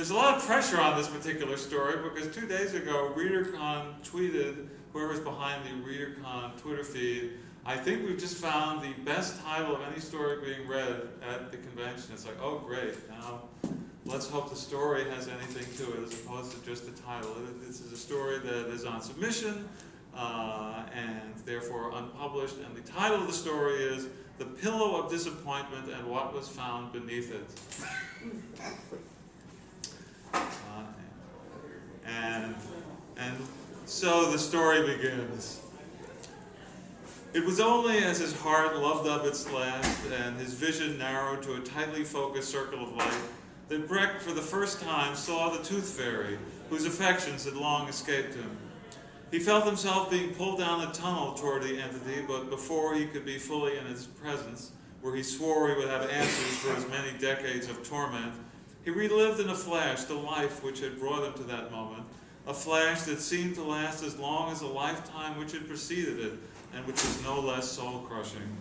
There's a lot of pressure on this particular story because 2 days ago, Readercon tweeted, whoever's behind the Readercon Twitter feed, I think we've just found the best title of any story being read at the convention. It's like, oh great, now let's hope the story has anything to it as opposed to just the title. This is a story that is on submission and therefore unpublished, and the title of the story is The Pillow of Disappointment and What Was Found Beneath It. And so the story begins. It was only as his heart loved up its last and his vision narrowed to a tightly focused circle of light that Breck for the first time saw the Tooth Fairy, whose affections had long escaped him. He felt himself being pulled down a tunnel toward the entity, but before he could be fully in its presence, where he swore he would have answers for his many decades of torment, he relived in a flash the life which had brought him to that moment, a flash that seemed to last as long as the lifetime which had preceded it, and which was no less soul-crushing.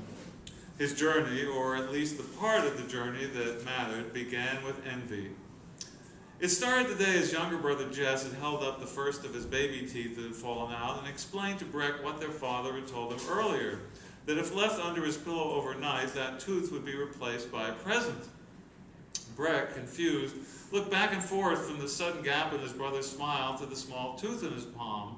His journey, or at least the part of the journey that mattered, began with envy. It started the day his younger brother Jess had held up the first of his baby teeth that had fallen out and explained to Breck what their father had told him earlier, that if left under his pillow overnight, that tooth would be replaced by a present. Breck, confused, looked back and forth from the sudden gap in his brother's smile to the small tooth in his palm.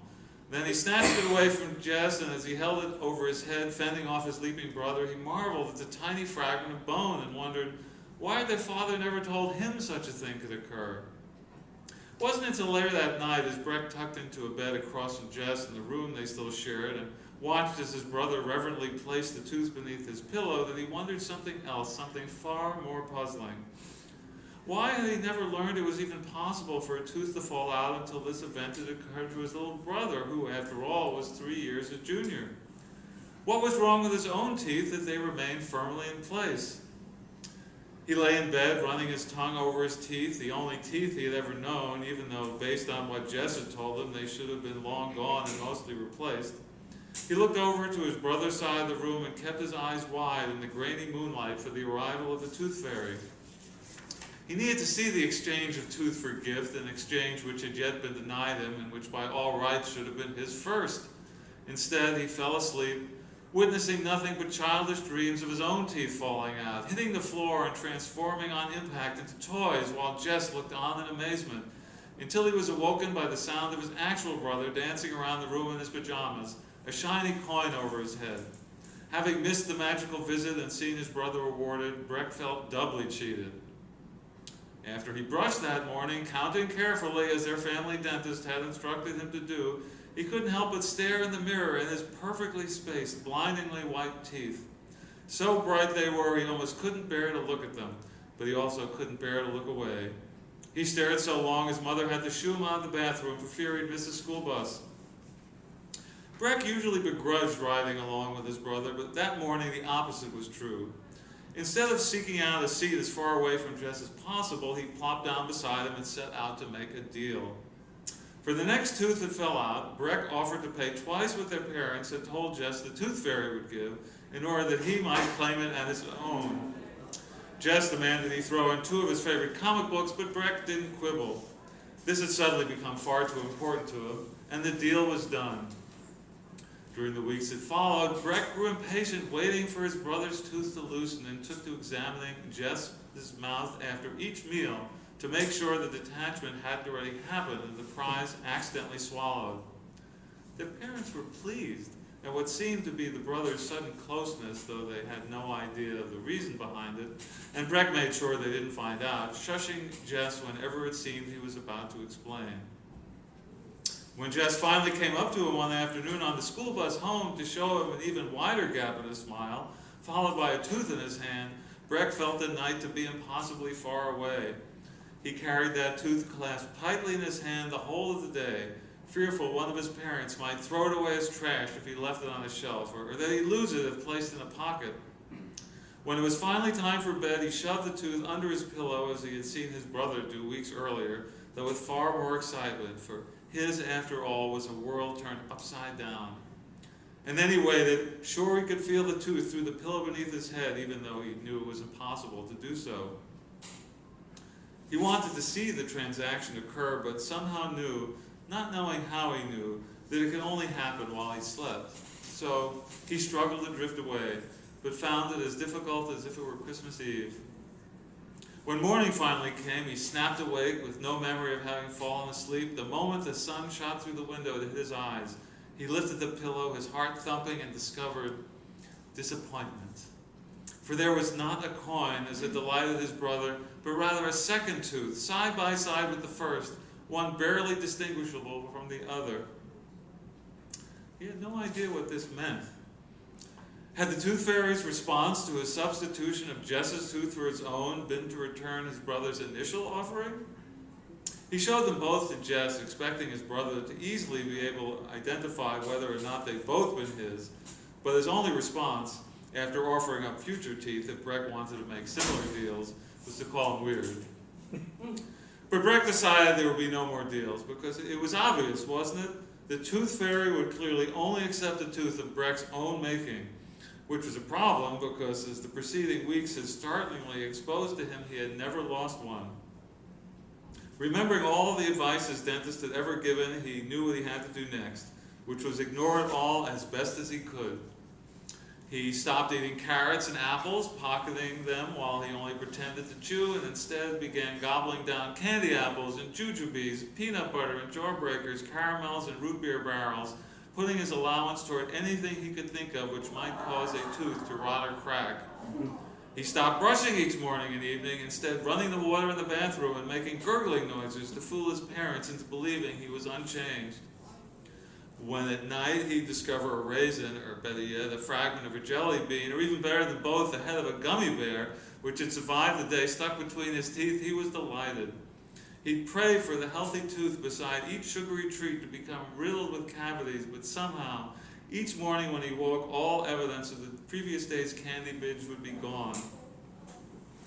Then he snatched it away from Jess, and as he held it over his head, fending off his leaping brother, he marveled at the tiny fragment of bone and wondered why had their father never told him such a thing could occur. It wasn't until later that night, as Breck tucked into a bed across from Jess in the room they still shared, and watched as his brother reverently placed the tooth beneath his pillow, that he wondered something else, something far more puzzling. Why had he never learned it was even possible for a tooth to fall out until this event had occurred to his little brother, who, after all, was 3 years his junior? What was wrong with his own teeth that they remained firmly in place? He lay in bed, running his tongue over his teeth, the only teeth he had ever known, even though, based on what Jess had told him, they should have been long gone and mostly replaced. He looked over to his brother's side of the room and kept his eyes wide in the grainy moonlight for the arrival of the Tooth Fairy. He needed to see the exchange of tooth for gift, an exchange which had yet been denied him and which by all rights should have been his first. Instead, he fell asleep, witnessing nothing but childish dreams of his own teeth falling out, hitting the floor and transforming on impact into toys while Jess looked on in amazement, until he was awoken by the sound of his actual brother dancing around the room in his pajamas, a shiny coin over his head. Having missed the magical visit and seen his brother rewarded, Breck felt doubly cheated. After he brushed that morning, counting carefully as their family dentist had instructed him to do, he couldn't help but stare in the mirror at his perfectly spaced, blindingly white teeth. So bright they were, he almost couldn't bear to look at them, but he also couldn't bear to look away. He stared so long his mother had to shoo him out of the bathroom for fear he'd miss the school bus. Breck usually begrudged riding along with his brother, but that morning the opposite was true. Instead of seeking out a seat as far away from Jess as possible, he plopped down beside him and set out to make a deal. For the next tooth that fell out, Breck offered to pay twice what their parents had told Jess the Tooth Fairy would give in order that he might claim it as his own. Jess demanded he throw in 2 of his favorite comic books, but Breck didn't quibble. This had suddenly become far too important to him, and the deal was done. During the weeks that followed, Breck grew impatient, waiting for his brother's tooth to loosen, and took to examining Jess's mouth after each meal to make sure the detachment hadn't already happened and the prize accidentally swallowed. Their parents were pleased at what seemed to be the brothers' sudden closeness, though they had no idea of the reason behind it, and Breck made sure they didn't find out, shushing Jess whenever it seemed he was about to explain. When Jess finally came up to him one afternoon on the school bus home to show him an even wider gap in his smile, followed by a tooth in his hand, Breck felt the night to be impossibly far away. He carried that tooth clasped tightly in his hand the whole of the day, fearful one of his parents might throw it away as trash if he left it on a shelf, or that he'd lose it if placed in a pocket. When it was finally time for bed, he shoved the tooth under his pillow as he had seen his brother do weeks earlier, though with far more excitement, for his, after all, was a world turned upside down. And then he waited, sure he could feel the tooth through the pillow beneath his head, even though he knew it was impossible to do so. He wanted to see the transaction occur, but somehow knew, not knowing how he knew, that it could only happen while he slept. So he struggled to drift away, but found it as difficult as if it were Christmas Eve. When morning finally came, he snapped awake with no memory of having fallen asleep. The moment the sun shot through the window to hit his eyes, he lifted the pillow, his heart thumping, and discovered disappointment. For there was not a coin as had delighted his brother, but rather a second tooth, side by side with the first, one barely distinguishable from the other. He had no idea what this meant. Had the Tooth Fairy's response to his substitution of Jess's tooth for his own been to return his brother's initial offering? He showed them both to Jess, expecting his brother to easily be able to identify whether or not they'd both been his, but his only response, after offering up future teeth if Breck wanted to make similar deals, was to call him weird. But Breck decided there would be no more deals, because it was obvious, wasn't it? The Tooth Fairy would clearly only accept a tooth of Breck's own making, which was a problem because as the preceding weeks had startlingly exposed to him, he had never lost one. Remembering all the advice his dentist had ever given, he knew what he had to do next, which was ignore it all as best as he could. He stopped eating carrots and apples, pocketing them while he only pretended to chew, and instead began gobbling down candy apples and jujubes, peanut butter and jawbreakers, caramels and root beer barrels, putting his allowance toward anything he could think of which might cause a tooth to rot or crack. He stopped brushing each morning and evening, instead running the water in the bathroom and making gurgling noises to fool his parents into believing he was unchanged. When at night he'd discover a raisin, or better yet, a fragment of a jelly bean, or even better than both, the head of a gummy bear, which had survived the day stuck between his teeth, he was delighted. He'd pray for the healthy tooth beside each sugary treat to become riddled with cavities, but somehow, each morning when he woke, all evidence of the previous day's candy binge would be gone.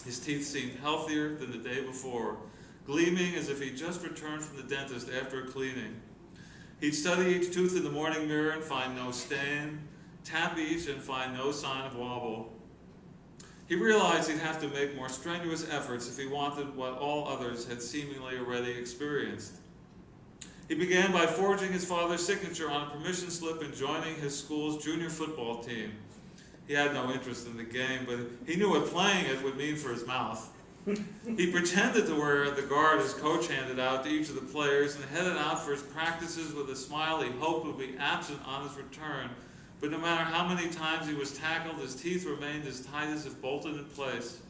His teeth seemed healthier than the day before, gleaming as if he'd just returned from the dentist after a cleaning. He'd study each tooth in the morning mirror and find no stain, tap each and find no sign of wobble. He realized he'd have to make more strenuous efforts if he wanted what all others had seemingly already experienced. He began by forging his father's signature on a permission slip and joining his school's junior football team. He had no interest in the game, but he knew what playing it would mean for his mouth. He pretended to wear the guard his coach handed out to each of the players and headed out for his practices with a smile he hoped would be absent on his return. But no matter how many times he was tackled, his teeth remained as tight as if bolted in place.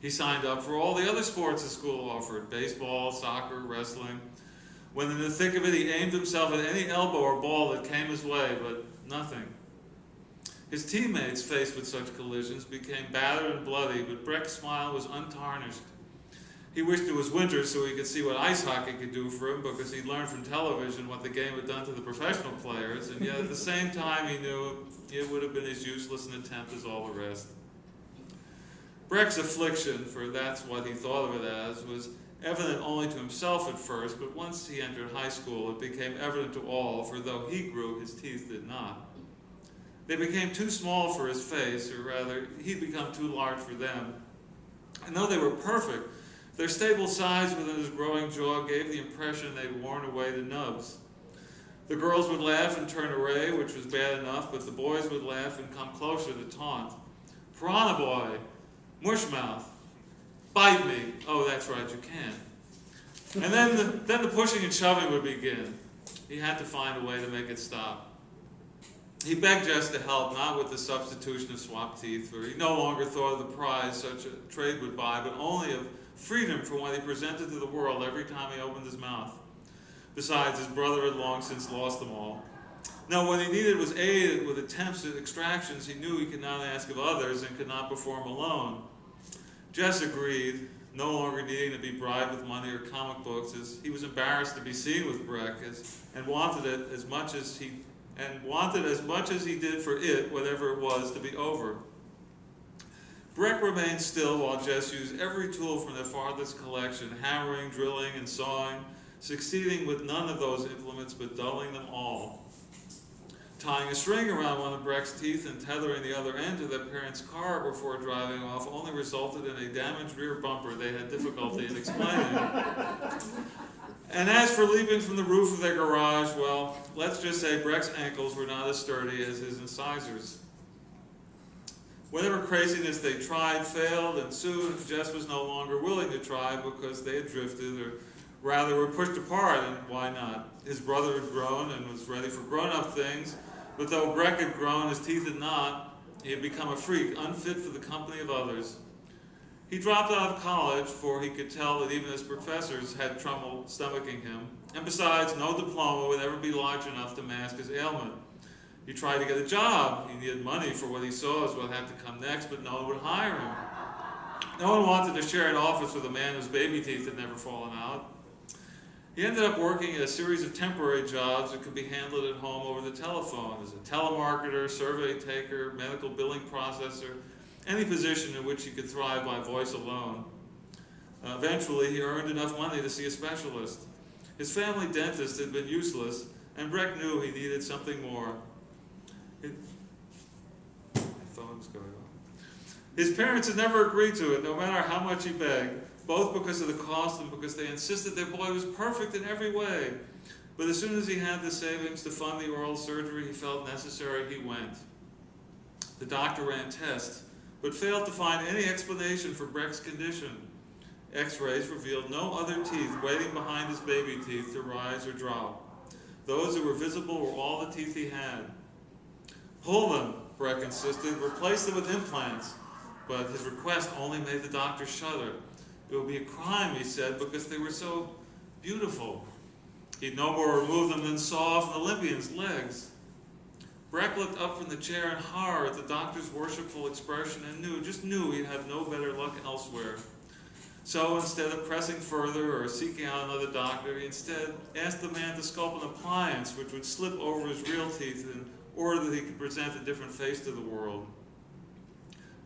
He signed up for all the other sports the school offered, baseball, soccer, wrestling. When in the thick of it, he aimed himself at any elbow or ball that came his way, but nothing. His teammates, faced with such collisions, became battered and bloody, but Breck's smile was untarnished. He wished it was winter so he could see what ice hockey could do for him, because he'd learned from television what the game had done to the professional players, and yet at the same time he knew it would have been as useless an attempt as all the rest. Breck's affliction, for that's what he thought of it as, was evident only to himself at first, but once he entered high school it became evident to all, for though he grew, his teeth did not. They became too small for his face, or rather, he'd become too large for them. And though they were perfect, their stable size within his growing jaw gave the impression they'd worn away the nubs. The girls would laugh and turn away, which was bad enough, but the boys would laugh and come closer to taunt. Piranha boy, mushmouth, bite me. Oh, that's right, you can. And then the pushing and shoving would begin. He had to find a way to make it stop. He begged Jess to help, not with the substitution of swapped teeth, for he no longer thought of the prize such a trade would buy, but only of freedom from what he presented to the world every time he opened his mouth. Besides, his brother had long since lost them all. Now, what he needed was aid with attempts at extractions he knew he could not ask of others and could not perform alone. Jess agreed, no longer needing to be bribed with money or comic books, as he was embarrassed to be seen with Breck, and wanted as much as he did for it, whatever it was, to be over. Breck remained still while Jess used every tool from their father's collection, hammering, drilling, and sawing, succeeding with none of those implements but dulling them all. tying a string around one of Breck's teeth and tethering the other end to their parents' car before driving off only resulted in a damaged rear bumper they had difficulty in explaining. And as for leaping from the roof of their garage, well, let's just say Breck's ankles were not as sturdy as his incisors. Whatever craziness they tried failed, and soon Jess was no longer willing to try because they had drifted, or rather were pushed apart, and why not? His brother had grown and was ready for grown-up things, but though Breck had grown, his teeth had not. He had become a freak, unfit for the company of others. He dropped out of college, for he could tell that even his professors had trouble stomaching him, and besides, no diploma would ever be large enough to mask his ailment. He tried to get a job. He needed money for what he saw as what had to come next, but no one would hire him. No one wanted to share an office with a man whose baby teeth had never fallen out. He ended up working at a series of temporary jobs that could be handled at home over the telephone as a telemarketer, survey taker, medical billing processor, any position in which he could thrive by voice alone. Eventually, he earned enough money to see a specialist. His family dentist had been useless, and Breck knew he needed something more. My phone's going on. His parents had never agreed to it, no matter how much he begged, both because of the cost and because they insisted their boy was perfect in every way. But as soon as he had the savings to fund the oral surgery he felt necessary, he went. The doctor ran tests, but failed to find any explanation for Breck's condition. X-rays revealed no other teeth waiting behind his baby teeth to rise or drop. Those that were visible were all the teeth he had. Pull them, Breck insisted, replace them with implants. But his request only made the doctor shudder. It would be a crime, he said, because they were so beautiful. He'd no more remove them than saw off an Olympian's legs. Breck looked up from the chair in horror at the doctor's worshipful expression and just knew he'd have no better luck elsewhere. So instead of pressing further or seeking out another doctor, he instead asked the man to sculpt an appliance which would slip over his real teeth in order that he could present a different face to the world.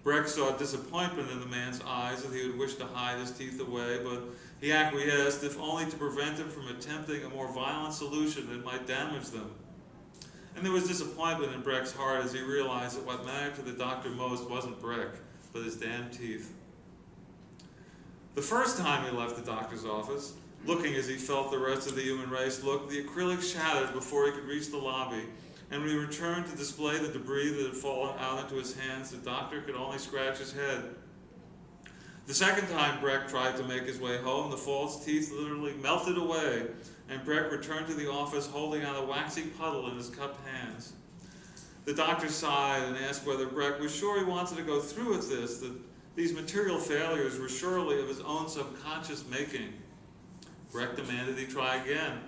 Breck saw disappointment in the man's eyes that he would wish to hide his teeth away, but he acquiesced, if only to prevent him from attempting a more violent solution that might damage them. And there was disappointment in Breck's heart as he realized that what mattered to the doctor most wasn't Breck, but his damn teeth. The first time he left the doctor's office, looking as he felt the rest of the human race look, the acrylic shattered before he could reach the lobby, and when he returned to display the debris that had fallen out into his hands, the doctor could only scratch his head. The second time Breck tried to make his way home, the false teeth literally melted away, and Breck returned to the office holding out a waxy puddle in his cupped hands. The doctor sighed and asked whether Breck was sure he wanted to go through with this, that these material failures were surely of his own subconscious making. Breck demanded he try again,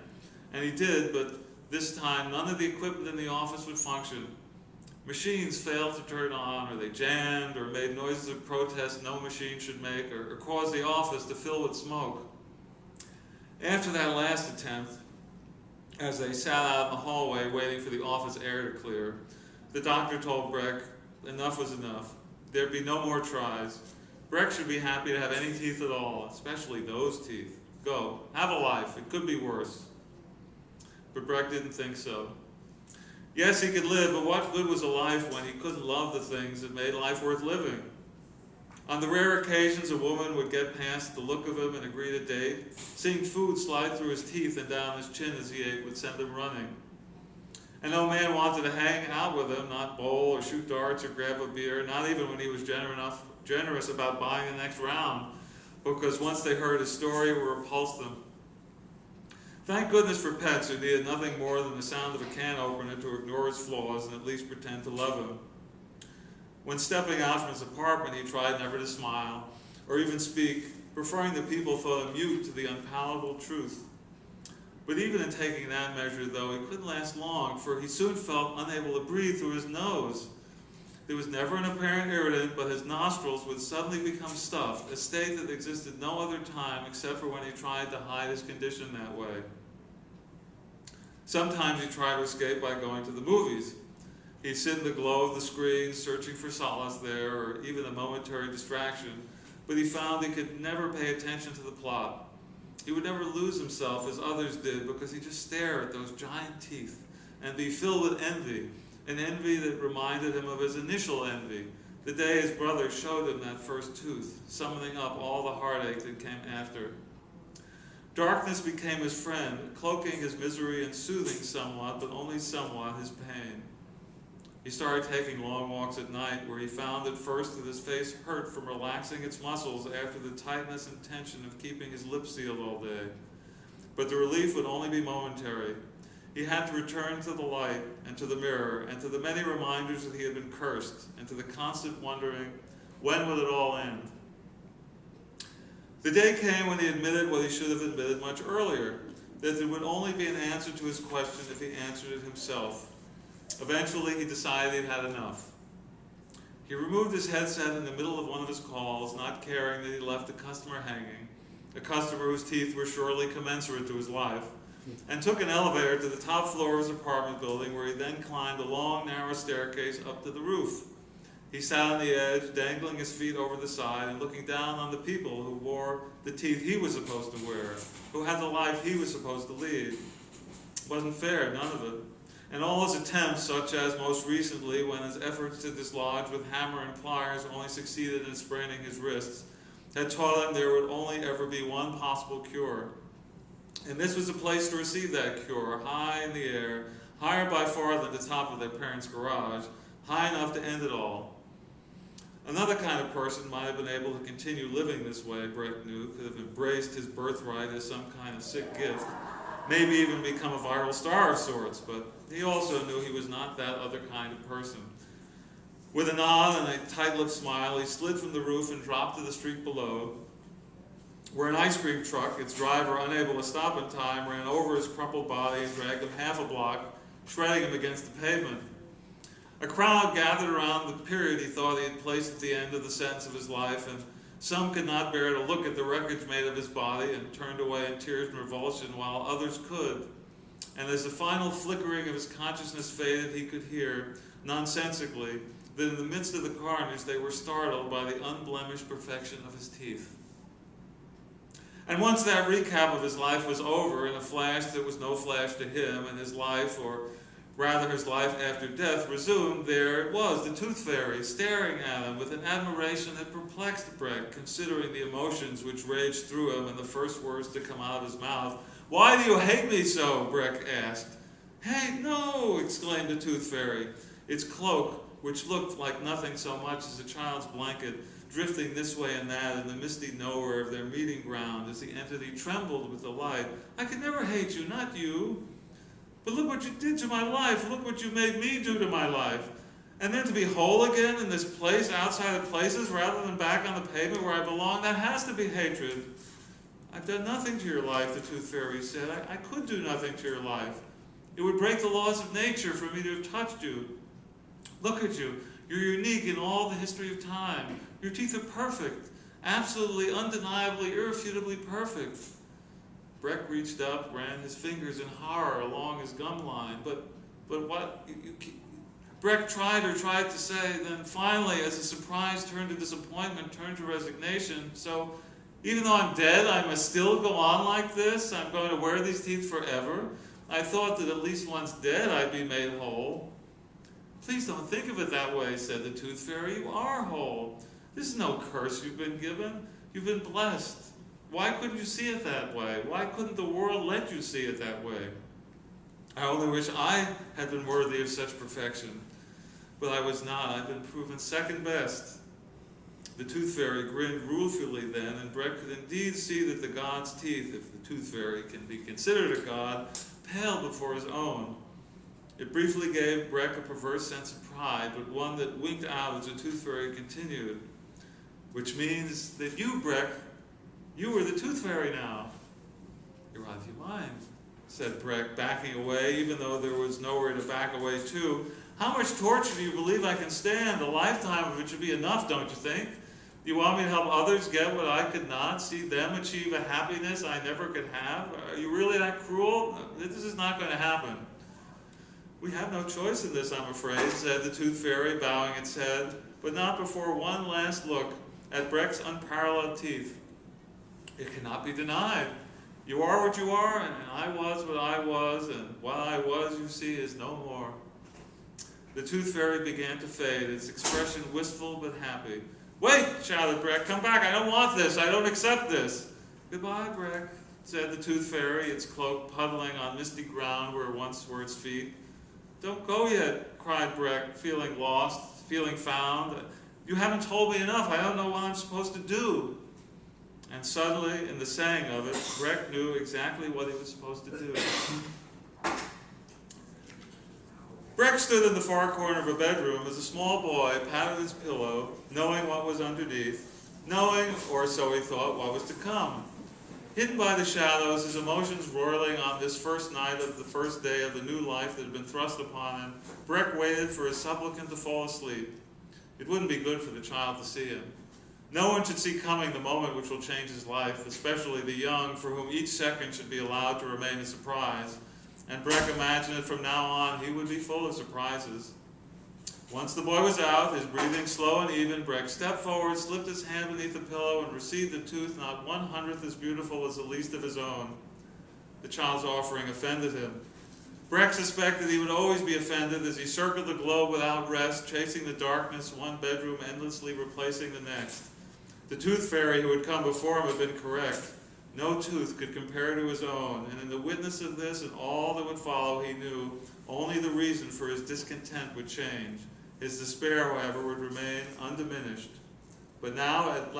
and he did, but this time none of the equipment in the office would function. Machines failed to turn on, or they jammed, or made noises of protest no machine should make, or caused the office to fill with smoke. After that last attempt, as they sat out in the hallway waiting for the office air to clear, the doctor told Breck enough was enough. There'd be no more tries. Breck should be happy to have any teeth at all, especially those teeth. Go, have a life, it could be worse. But Breck didn't think so. Yes, he could live, but what good was a life when he couldn't love the things that made life worth living? On the rare occasions a woman would get past the look of him and agree to date, seeing food slide through his teeth and down his chin as he ate would send him running. And no man wanted to hang out with him, not bowl or shoot darts or grab a beer, not even when he was generous about buying the next round, because once they heard his story, it would repulse them. Thank goodness for pets who needed nothing more than the sound of a can opener to ignore his flaws and at least pretend to love him. When stepping out from his apartment, he tried never to smile or even speak, preferring that people thought him mute to the unpalatable truth. But even in taking that measure, though, he couldn't last long, for he soon felt unable to breathe through his nose. There was never an apparent irritant, but his nostrils would suddenly become stuffed, a state that existed no other time except for when he tried to hide his condition that way. Sometimes he tried to escape by going to the movies. He'd sit in the glow of the screen, searching for solace there, or even a momentary distraction, but he found he could never pay attention to the plot. He would never lose himself as others did, because he'd just stare at those giant teeth, and be filled with envy, an envy that reminded him of his initial envy, the day his brother showed him that first tooth, summoning up all the heartache that came after. Darkness became his friend, cloaking his misery and soothing somewhat, but only somewhat, his pain. He started taking long walks at night, where he found at first that his face hurt from relaxing its muscles after the tightness and tension of keeping his lips sealed all day. But the relief would only be momentary. He had to return to the light and to the mirror and to the many reminders that he had been cursed and to the constant wondering, when would it all end? The day came when he admitted what he should have admitted much earlier, that there would only be an answer to his question if he answered it himself. Eventually, he decided he'd had enough. He removed his headset in the middle of one of his calls, not caring that he left a customer hanging, a customer whose teeth were surely commensurate to his life, and took an elevator to the top floor of his apartment building, where he then climbed a long, narrow staircase up to the roof. He sat on the edge, dangling his feet over the side and looking down on the people who wore the teeth he was supposed to wear, who had the life he was supposed to lead. It wasn't fair, none of it. And all his attempts, such as most recently when his efforts to dislodge with hammer and pliers only succeeded in spraining his wrists, had taught him there would only ever be one possible cure. And this was a place to receive that cure, high in the air, higher by far than the top of their parents' garage, high enough to end it all. Another kind of person might have been able to continue living this way, Breck knew, could have embraced his birthright as some kind of sick gift, maybe even become a viral star of sorts, but he also knew he was not that other kind of person. With a nod and a tight-lipped smile, he slid from the roof and dropped to the street below, where an ice cream truck, its driver unable to stop in time, ran over his crumpled body and dragged him half a block, shredding him against the pavement. A crowd gathered around the period he thought he had placed at the end of the sentence of his life, and some could not bear to look at the wreckage made of his body and turned away in tears and revulsion, while others could. And as the final flickering of his consciousness faded, he could hear, nonsensically, that in the midst of the carnage they were startled by the unblemished perfection of his teeth. And once that recap of his life was over, in a flash that was no flash to him, and his life, or rather his life after death, resumed, there it was, the Tooth Fairy, staring at him with an admiration that perplexed Breck, considering the emotions which raged through him and the first words to come out of his mouth. "Why do you hate me so?" Breck asked. "Hate? No!" exclaimed the Tooth Fairy, its cloak, which looked like nothing so much as a child's blanket, drifting this way and that in the misty nowhere of their meeting ground as the entity trembled with delight. "I could never hate you, not you. But look what you did to my life. Look what you made me do to my life. And then to be whole again in this place outside of places rather than back on the pavement where I belong, that has to be hatred." "I've done nothing to your life," the Tooth Fairy said. I could do nothing to your life. It would break the laws of nature for me to have touched you. Look at you. You're unique in all the history of time. Your teeth are perfect. Absolutely, undeniably, irrefutably perfect." Breck reached up, ran his fingers in horror along his gum line. But what? Breck tried to say, then finally, as his surprise turned to disappointment, turned to resignation. "So, even though I'm dead, I must still go on like this? I'm going to wear these teeth forever? I thought that at least once dead I'd be made whole." "Please don't think of it that way," said the Tooth Fairy. "You are whole. This is no curse you've been given. You've been blessed. Why couldn't you see it that way? Why couldn't the world let you see it that way? I only wish I had been worthy of such perfection. But I was not. I've been proven second best." The Tooth Fairy grinned ruefully then, and Breck could indeed see that the god's teeth, if the Tooth Fairy can be considered a god, paled before his own. It briefly gave Breck a perverse sense of pride, but one that winked out as the Tooth Fairy continued. "Which means that you, Breck, you are the Tooth Fairy now." "You're out of your mind," said Breck, backing away, even though there was nowhere to back away to. "How much torture do you believe I can stand? A lifetime of it should be enough, don't you think? You want me to help others get what I could not, see them achieve a happiness I never could have? Are you really that cruel? This is not going to happen." "We have no choice in this, I'm afraid," said the Tooth Fairy, bowing its head, but not before one last look at Breck's unparalleled teeth. "It cannot be denied. You are what you are, and I was what I was, and what I was, you see, is no more. The tooth fairy began to fade, its expression wistful but happy. Wait, shouted Breck, come back, I don't want this, I don't accept this. Goodbye, Breck, said the tooth fairy, its cloak puddling on misty ground where once were its feet. Don't go yet, cried Breck, feeling lost, feeling found. You haven't told me enough, I don't know what I'm supposed to do. And suddenly, in the saying of it, Breck knew exactly what he was supposed to do. Breck stood in the far corner of a bedroom as a small boy patted his pillow, knowing what was underneath, knowing, or so he thought, what was to come. Hidden by the shadows, his emotions roiling on this first night of the first day of the new life that had been thrust upon him, Breck waited for his supplicant to fall asleep. It wouldn't be good for the child to see him. No one should see coming the moment which will change his life, especially the young, for whom each second should be allowed to remain a surprise. And Breck imagined that from now on he would be full of surprises. Once the boy was out, his breathing slow and even, Breck stepped forward, slipped his hand beneath the pillow, and received a tooth not 1/100th as beautiful as the least of his own. The child's offering offended him. Breck suspected he would always be offended as he circled the globe without rest, chasing the darkness, one bedroom endlessly replacing the next. The tooth fairy who had come before him had been correct. No tooth could compare to his own, and in the witness of this and all that would follow, he knew only the reason for his discontent would change. His despair, however, would remain undiminished. But now at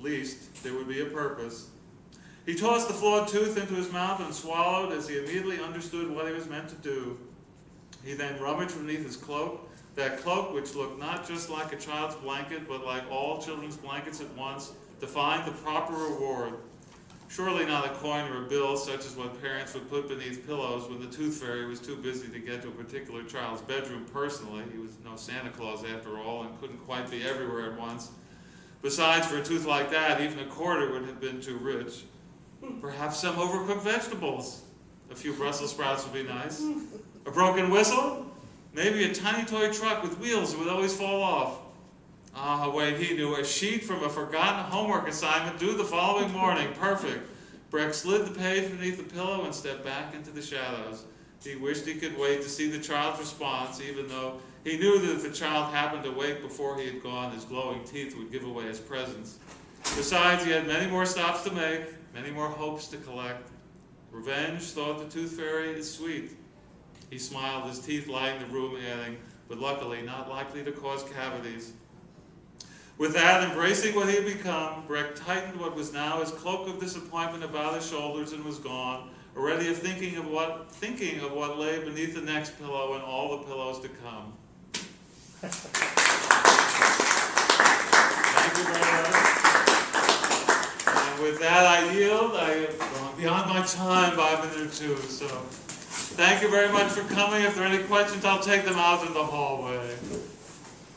least, there would be a purpose. He tossed the flawed tooth into his mouth and swallowed as he immediately understood what he was meant to do. He then rummaged beneath his cloak, that cloak which looked not just like a child's blanket, but like all children's blankets at once, to find the proper reward. Surely not a coin or a bill, such as what parents would put beneath pillows when the tooth fairy was too busy to get to a particular child's bedroom personally. He was no Santa Claus after all, and couldn't quite be everywhere at once. Besides, for a tooth like that, even a quarter would have been too rich. Perhaps some overcooked vegetables. A few Brussels sprouts would be nice. A broken whistle? Maybe a tiny toy truck with wheels that would always fall off. Ah, wait, he knew. A sheet from a forgotten homework assignment due the following morning. Perfect. Breck slid the page beneath the pillow and stepped back into the shadows. He wished he could wait to see the child's response, even though he knew that if the child happened to wake before he had gone, his glowing teeth would give away his presence. Besides, he had many more stops to make, many more hopes to collect. Revenge, thought the tooth fairy, is sweet. He smiled, his teeth lighting the room, adding, but luckily not likely to cause cavities. With that, embracing what he had become, Breck tightened what was now his cloak of disappointment about his shoulders and was gone, already thinking of what lay beneath the next pillow and all the pillows to come. Thank you very much. And with that, I yield. I have gone beyond my time by a minute or two. So, thank you very much for coming. If there are any questions, I'll take them out in the hallway.